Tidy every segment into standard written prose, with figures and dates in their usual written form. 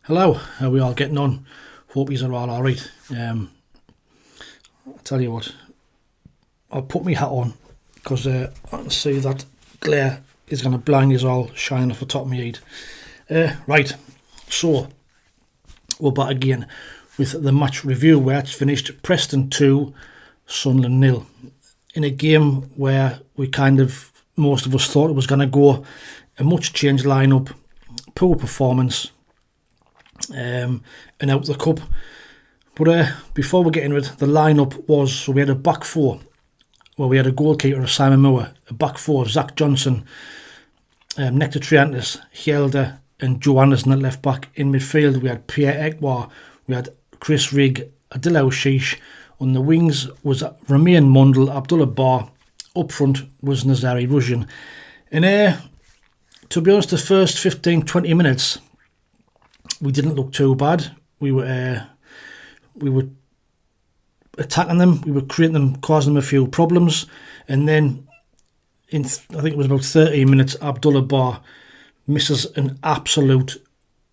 Hello, how are we all getting on? Hope you are all alright. I'll tell you what, I'll put my hat on because I can see that glare is going to blind us all shining off the top of my head. Right, so we're back again with the match review where it's finished Preston 2, Sunderland 0. In a game where most of us thought it was going to go a much changed lineup, poor performance, and out the cup. But before we get into it, the lineup was, so we had a back four where we had a goalkeeper of Simon Moore, a back four of Zach Johnson, Nectar Triantis, Hjelde and Joe Anderson at left back. In midfield we had Pierre Ekwa, we had Chris Rigg, Adil Sheesh. On the wings was Ramain Mundal, Abdullah Bar. Up front was Nazari Russian. And to be honest, the first 15-20 minutes we didn't look too bad. We were attacking them, we were creating them, causing them a few problems, and then I think it was about 13 minutes, Abdullah Bar misses an absolute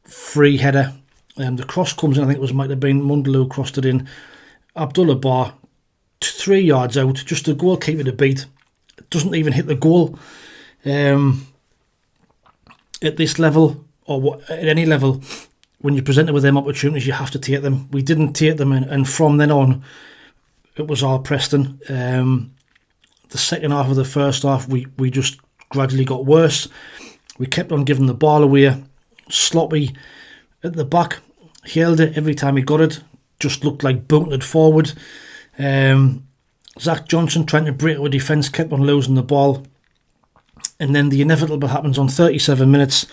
free header. The cross comes in, I think it might have been Mundal who crossed it in. Abdullah Bar 3 yards out, just the goalkeeper to beat, doesn't even hit the goal. At this level, or at any level, when you're presented with them opportunities, you have to take them. We didn't take them, and from then on, it was all Preston. The second half of the first half, we just gradually got worse. We kept on giving the ball away, sloppy at the back. Hjelde, every time he got it, just looked like booting it forward. Zach Johnson trying to break our defence, kept on losing the ball. And then the inevitable happens on 37 minutes.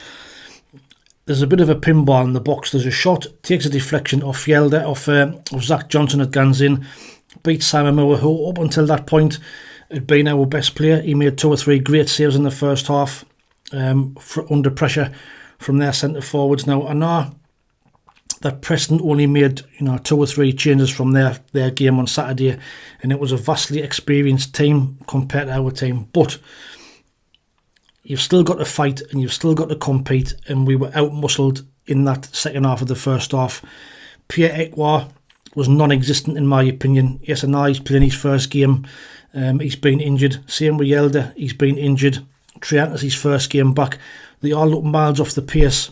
There's a bit of a pinball in the box. There's a shot, takes a deflection off Hjelde, of Zach Johnson at guns in, beats Simon Moore, who up until that point had been our best player. He made 2 or 3 great saves in the first half, under pressure from their centre forwards. Now I know that Preston only made 2 or 3 changes from their game on Saturday, and it was a vastly experienced team compared to our team, but you've still got to fight and you've still got to compete, and we were out-muscled in that second half of the first half. Pierre Ekwa was non-existent in my opinion. Yes, I know he's playing his first game. He's been injured. Same with Hjelde, he's been injured. Triantis, his first game back. They all look miles off the pace,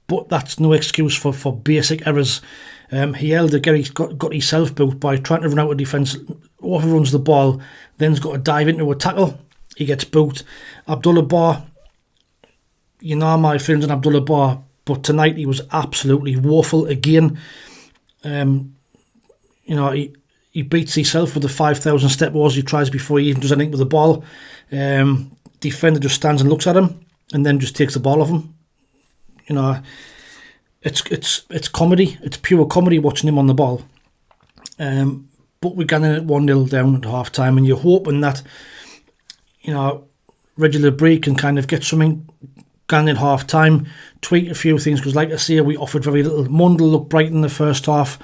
but that's no excuse for basic errors. Hjelde got himself built by trying to run out of defence, overruns the ball, then's got to dive into a tackle. He gets booked. Abdullah Bar, you know my feelings on Abdullah Bar, but tonight he was absolutely woeful again. He beats himself with the 5,000 step walls he tries before he even does anything with the ball. Defender just stands and looks at him and then just takes the ball off him. It's comedy. It's pure comedy watching him on the ball. But we're getting it 1-0 down at half time, and you're hoping that regular break can kind of get something going at half time, tweak a few things, because like I say, we offered very little. Mundal looked bright in the first half,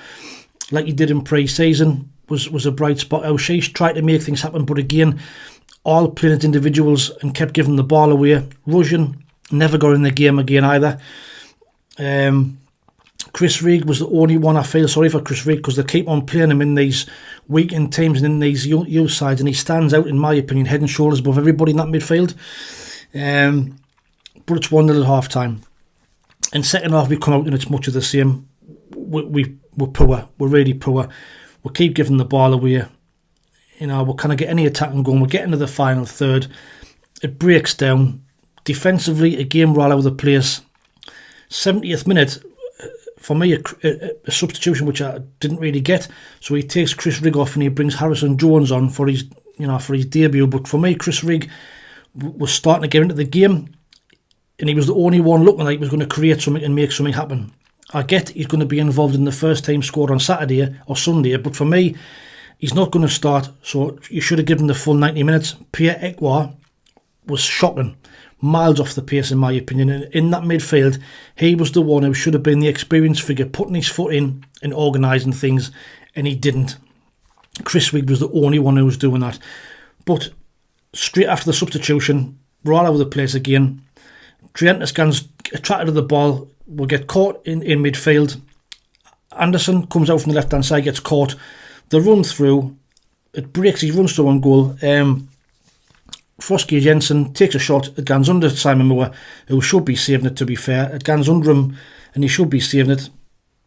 like he did in pre-season, was a bright spot. Sheesh tried to make things happen, but again, all playing as individuals and kept giving the ball away. Russian never got in the game again either. Chris Rigg was the only one. I feel sorry for Chris Rigg because they keep on playing him in these weekend teams and in these youth sides, and he stands out in my opinion head and shoulders above everybody in that midfield. But it's 1-0 at half time, and second half we come out and it's much of the same. We're poor. We're really poor. We keep giving the ball away. We can't get any attacking going. We're getting to the final third. It breaks down defensively. Again, we're all over the place. 70th minute. For me, a substitution which I didn't really get. So he takes Chris Rigg off and he brings Harrison Jones on for his debut. But for me, Chris Rigg was starting to get into the game, and he was the only one looking like he was going to create something and make something happen. I get he's going to be involved in the first team squad on Saturday or Sunday, but for me, he's not going to start. So you should have given him the full 90 minutes. Pierre Ekwa was shocking. Miles off the pace in my opinion, and in that midfield he was the one who should have been the experienced figure, putting his foot in and organising things, and he didn't. Chris Rigg was the only one who was doing that. But straight after the substitution, we're all over the place again. Triantis gets attracted to the ball, will get caught in midfield. Anderson comes out from the left-hand side, gets caught. They run through. It breaks, he runs through on goal. Frosky Jensen takes a shot. It goes under Simon Moore, who should be saving it, to be fair. It goes under him, and he should be saving it.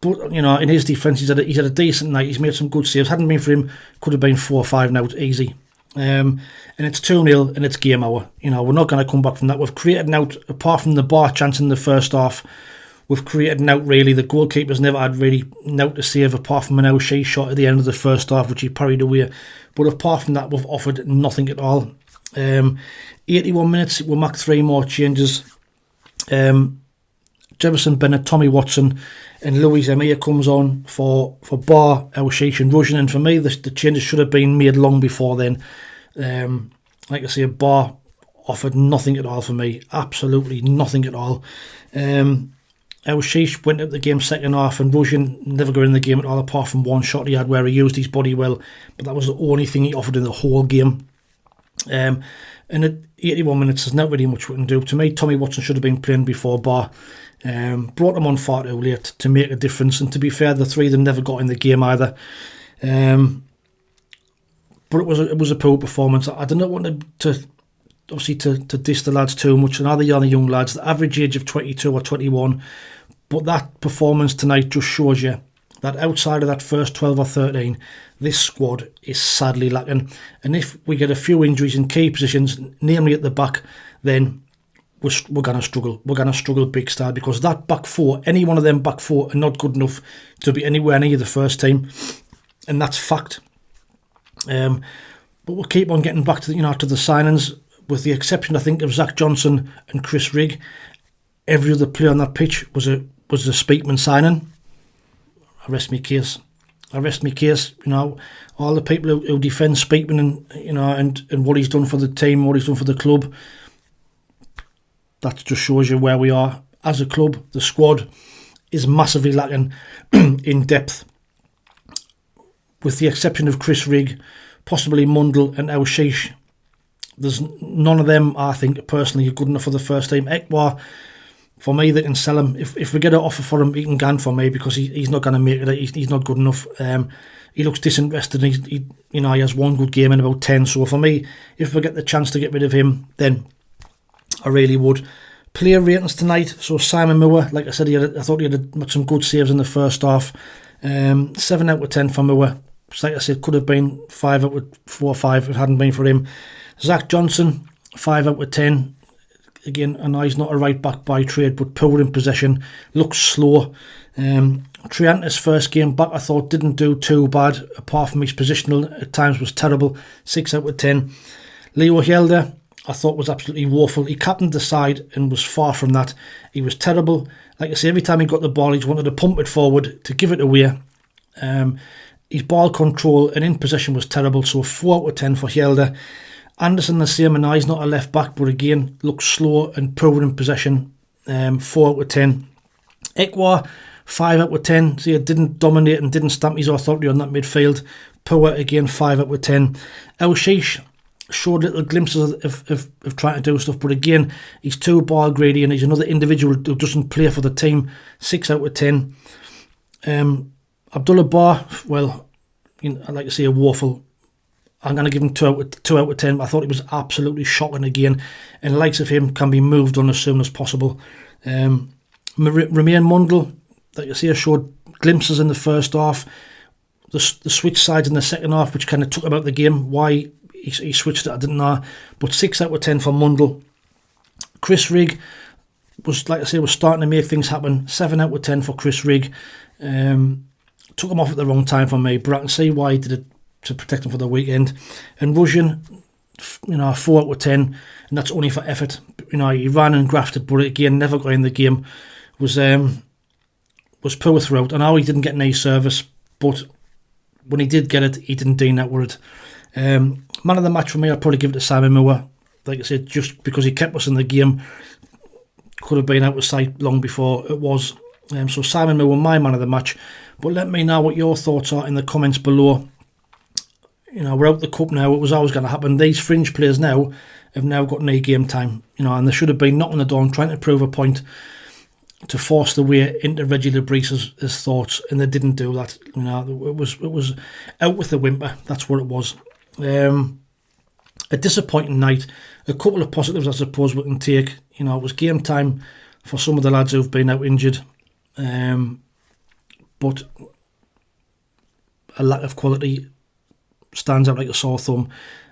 But, you know, in his defence, he's had a decent night. He's made some good saves. Hadn't been for him, could have been 4-5 now, easy. And it's 2-0, and it's game hour. You know, we're not going to come back from that. We've created an out, apart from the bar chance in the first half. We've created an out, really. The goalkeeper's never had really an out to save, apart from an O'Shea shot at the end of the first half, which he parried away. But apart from that, we've offered nothing at all. 81 minutes, we'll mark 3 more changes. Jefferson Bennett, Tommy Watson, and Louis Emir comes on for Bar, O'Shea and Russian. And for me, the changes should have been made long before then. Like I say, Bar offered nothing at all for me. Absolutely nothing at all. O'Shea went up the game second half, and Russian never got in the game at all, apart from one shot he had where he used his body well. But that was the only thing he offered in the whole game. And at 81 minutes, there's not really much we can do. To me, Tommy Watson should have been playing before Bar. Brought him on far too late to make a difference. And to be fair, the three of them never got in the game either. But it was a poor performance. I do not want to diss the lads too much. And either the young lads, the average age of 22 or 21. But that performance tonight just shows you that outside of that first 12 or 13, this squad is sadly lacking. And if we get a few injuries in key positions, namely at the back, then we're going to struggle. We're going to struggle big style, because that back four, any one of them back four, are not good enough to be anywhere near the first team. And that's fact. But we'll keep on getting back to the signings, with the exception, I think, of Zach Johnson and Chris Rigg. Every other player on that pitch was a Speakman signing. I rest my case. You know, all the people who defend Speakman and what he's done for the team, what he's done for the club. That just shows you where we are as a club. The squad is massively lacking in depth, with the exception of Chris Rigg, possibly Mundell and Elshish. There's none of them, I think, personally, are good enough for the first team. Ekwa, for me, they can sell him. If we get an offer for him, he can go for me, because he's not going to make it. He's not good enough. He looks disinterested. He has one good game in about 10. So for me, if we get the chance to get rid of him, then I really would. Player ratings tonight. So Simon Moore, like I said, I thought he had some good saves in the first half. 7 out of 10 for Moore. Like I said, could have been 5 out of 4 or 5 if it hadn't been for him. Zach Johnson, 5 out of 10. Again, I know he's not a right back by trade, but poor in possession, looks slow. Trianta's first game back, I thought, didn't do too bad, apart from his positional at times was terrible. 6 out of 10. Leo Hjelde, I thought, was absolutely woeful. He captained the side and was far from that. He was terrible. Like I say, every time he got the ball, he just wanted to pump it forward to give it away. His ball control and in possession was terrible, so 4 out of 10 for Hjelde. Anderson the same, and he's not a left back, but again looks slow and poor in possession. 4 out of 10. Ekwa, 5 out of 10. So he didn't dominate and didn't stamp his authority on that midfield. Poor again, 5 out of 10. Elshish showed little glimpses of trying to do stuff, but again he's too ball greedy, and he's another individual who doesn't play for the team. 6 out of 10. Abdullah Bar, well, I like to say a woeful. I'm going to give him 2 out of 10. I thought he was absolutely shocking again, and the likes of him can be moved on as soon as possible. Remain Mundell, like I say, showed glimpses in the first half. The switch sides in the second half, which kind of took him out of the game. Why he switched it, I didn't know. But 6 out of 10 for Mundell. Chris Rigg was, like I say, was starting to make things happen. 7 out of 10 for Chris Rigg. Took him off at the wrong time for me, but I can see why he did it, to protect him for the weekend. And Russian, 4 out of 10, and that's only for effort. He ran and grafted, but again never got in the game. Was poor throughout. I know he didn't get any service, but when he did get it, he didn't do that with it. Man of the match for me, I'd probably give it to Simon Moore. Like I said, just because he kept us in the game. Could have been out of sight long before it was. So Simon Moore, my man of the match. But let me know what your thoughts are in the comments below. We're out the cup now. It was always going to happen. These fringe players now have got no game time. And they should have been knocking the door and trying to prove a point to force the way into Reggie Lebreese's thoughts, and they didn't do that. You know, it was out with the whimper. That's what it was. A disappointing night. A couple of positives, I suppose, we can take. You know, it was game time for some of the lads who've been out injured, but a lack of quality stands out like a sore thumb.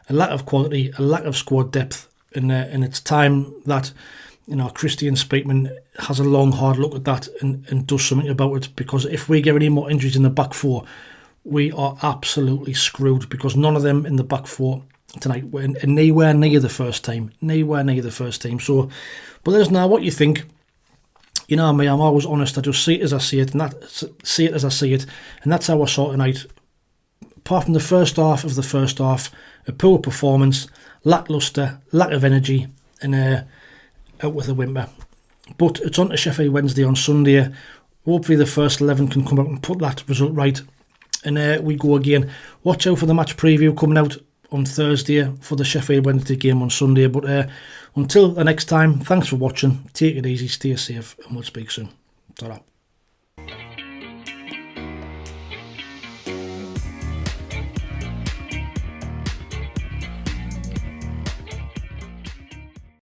A lack of quality, a lack of squad depth, and it's time that, you know, Kristjaan Speakmans has a long, hard look at that and does something about it, because if we get any more injuries in the back four, we are absolutely screwed, because none of them in the back four tonight were nowhere near the first team. So, but let us know what you think. You know me, I'm always honest. I just see it as I see it, and that's how I saw tonight. Apart from the first half, a poor performance, lacklustre, lack of energy, and out with a whimper. But it's on to Sheffield Wednesday on Sunday. Hopefully the first 11 can come out and put that result right, and we go again. Watch out for the match preview coming out on Thursday for the Sheffield Wednesday game on Sunday. But until the next time, thanks for watching. Take it easy, stay safe, and we'll speak soon. Ta-ra.